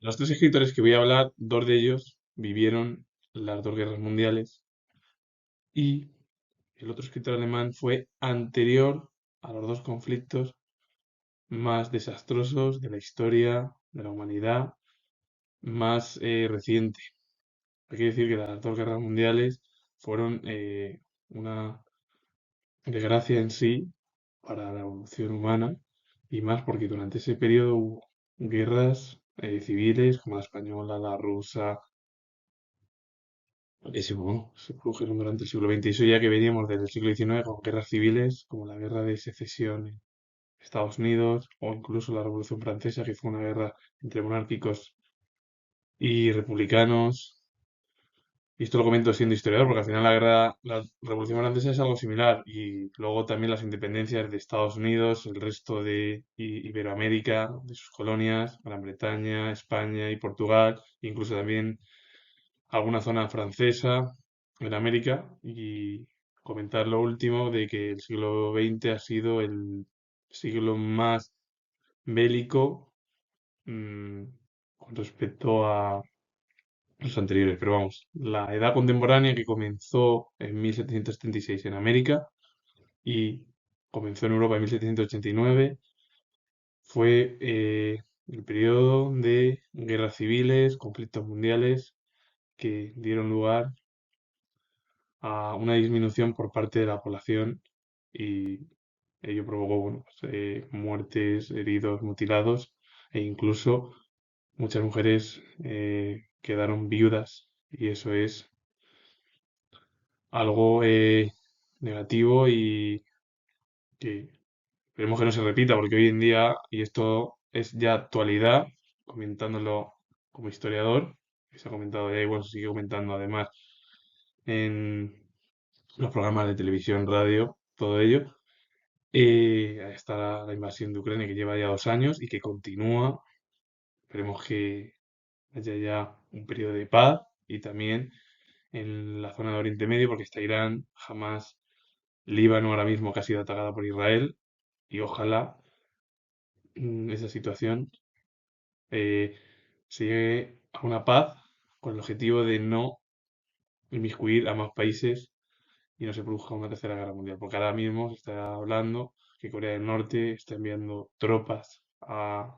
Los tres escritores que voy a hablar, dos de ellos vivieron las dos guerras mundiales y el otro escritor alemán fue anterior a los dos conflictos más desastrosos de la historia de la humanidad más reciente. Hay que decir que las dos guerras mundiales fueron una desgracia en sí para la evolución humana y más porque durante ese periodo hubo guerras civiles como la española, la rusa, bueno, se produjeron durante el siglo XX. Y eso ya que veníamos desde el siglo XIX con guerras civiles como la guerra de secesión en Estados Unidos o incluso la Revolución Francesa, que fue una guerra entre monárquicos y republicanos. Y esto lo comento siendo historiador, porque al final la Revolución Francesa es algo similar. Y luego también las independencias de Estados Unidos, el resto de Iberoamérica, de sus colonias, Gran Bretaña, España y Portugal, incluso también alguna zona francesa en América. Y comentar lo último de que el siglo XX ha sido el siglo más bélico mm, con respecto a los anteriores, pero vamos, la edad contemporánea que comenzó en 1776 en América y comenzó en Europa en 1789 fue el periodo de guerras civiles, conflictos mundiales que dieron lugar a una disminución por parte de la población y ello provocó bueno, pues, muertes, heridos, mutilados e incluso muchas mujeres quedaron viudas y eso es algo negativo y que esperemos que no se repita, porque hoy en día, y esto es ya actualidad, comentándolo como historiador, que se ha comentado ya y bueno, se sigue comentando además en los programas de televisión, radio, todo ello. Ahí está la invasión de Ucrania que lleva ya 2 años y que continúa. Esperemos que haya ya un periodo de paz y también en la zona de Oriente Medio, porque está Irán, Hamas, Líbano ahora mismo que ha sido atacada por Israel y ojalá esa situación eh, se llegue a una paz con el objetivo de no inmiscuir a más países y no se produzca una tercera guerra mundial. Porque ahora mismo se está hablando que Corea del Norte está enviando tropas a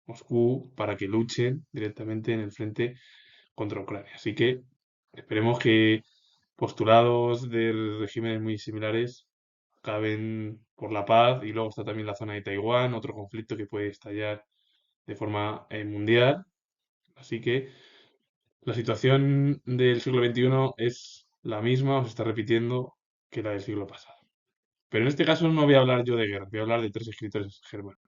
Moscú para que luchen directamente en el frente contra Ucrania. Así que esperemos que postulados de regímenes muy similares acaben por la paz y luego está también la zona de Taiwán, otro conflicto que puede estallar de forma mundial. Así que la situación del siglo XXI es la misma, o se está repitiendo, que la del siglo pasado. Pero en este caso no voy a hablar yo de guerra, voy a hablar de tres escritores germanos.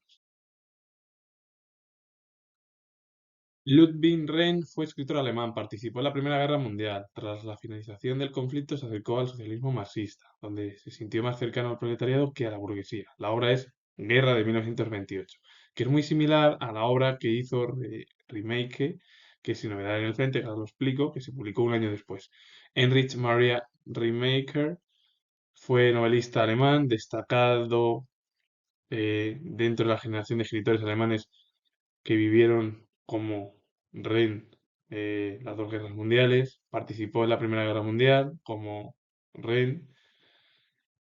Ludwig Renn fue escritor alemán, participó en la Primera Guerra Mundial. Tras la finalización del conflicto se acercó al socialismo marxista, donde se sintió más cercano al proletariado que a la burguesía. La obra es Guerra de 1928, que es muy similar a la obra que hizo Remake, que es Sin novedad en el frente, que ahora lo explico, que se publicó un año después. Heinrich Maria Remaker fue novelista alemán, destacado dentro de la generación de escritores alemanes que vivieron como Ren las dos guerras mundiales, participó en la Primera Guerra Mundial como Ren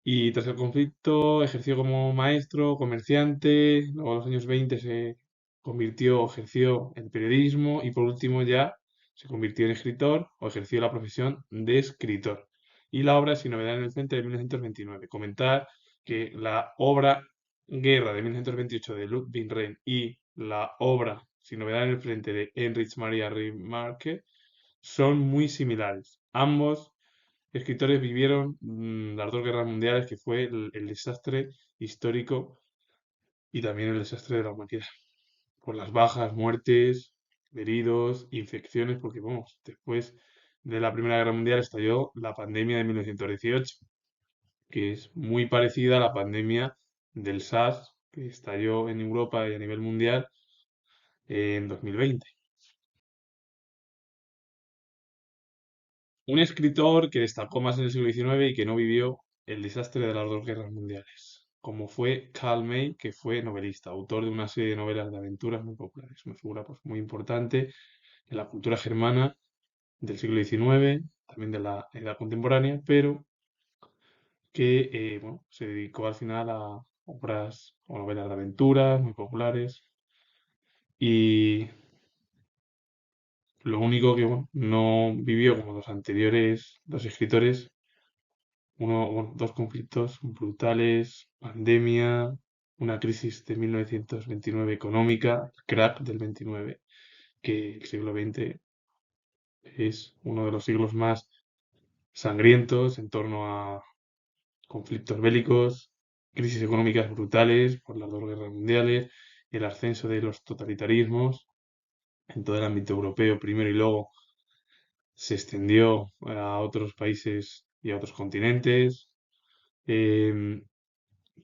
y tras el conflicto ejerció como maestro, comerciante, luego en los años 20 se convirtió, ejerció el periodismo y por último ya se convirtió en escritor o ejerció la profesión de escritor. Y la obra Sin novedad en el frente de 1929. Comentar que la obra Guerra de 1928 de Ludwig Renn y la obra Sin novedad en el frente de Heinrich Maria Remarque son muy similares. Ambos escritores vivieron las dos guerras mundiales, que fue el desastre histórico y también el desastre de la humanidad, por las bajas, muertes, heridos, infecciones, porque vamos, después de la Primera Guerra Mundial estalló la pandemia de 1918, que es muy parecida a la pandemia del SARS, que estalló en Europa y a nivel mundial en 2020. Un escritor que destacó más en el siglo XIX y que no vivió el desastre de las dos guerras mundiales. como fue Karl May, que fue novelista, autor de una serie de novelas de aventuras muy populares, una figura pues, muy importante en la cultura germana del siglo XIX, también de la edad contemporánea, pero que bueno, se dedicó al final a obras o novelas de aventuras muy populares y lo único que bueno, no vivió como los anteriores dos escritores, bueno, dos conflictos brutales, pandemia, una crisis de 1929 económica, el crack del 29, que el siglo XX es uno de los siglos más sangrientos en torno a conflictos bélicos, crisis económicas brutales por las dos guerras mundiales, el ascenso de los totalitarismos en todo el ámbito europeo primero y luego se extendió a otros países y a otros continentes, em,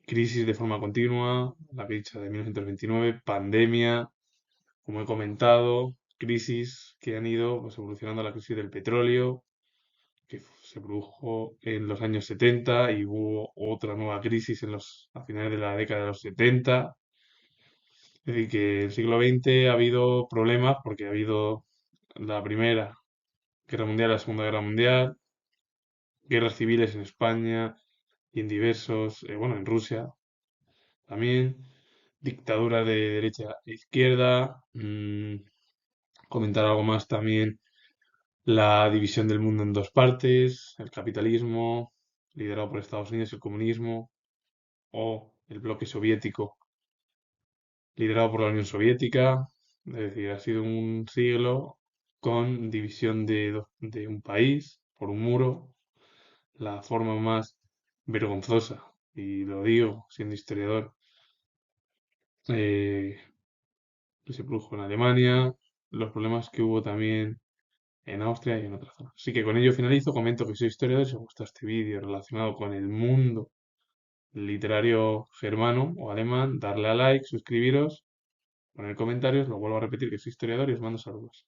crisis de forma continua, la fecha de 1929, pandemia, como he comentado, crisis que han ido pues, evolucionando a la crisis del petróleo, que se produjo en los años 70 y hubo otra nueva crisis a finales de la década de los 70. Es decir, que el siglo XX ha habido problemas porque ha habido la Primera Guerra Mundial, la Segunda Guerra Mundial, guerras civiles en España y en diversos, bueno, en Rusia también, dictadura de derecha e izquierda, comentar algo más también, la división del mundo en dos partes, el capitalismo, liderado por Estados Unidos, y el comunismo, o el bloque soviético, liderado por la Unión Soviética. Es decir, ha sido un siglo con división de un país por un muro, la forma más vergonzosa, y lo digo siendo historiador, eh, que se produjo en Alemania, los problemas que hubo también en Austria y en otras zonas. Así que con ello finalizo, comento que soy historiador. Si os gusta este vídeo relacionado con el mundo literario germano o alemán, darle a like, suscribiros, poner comentarios, lo vuelvo a repetir que soy historiador y os mando saludos.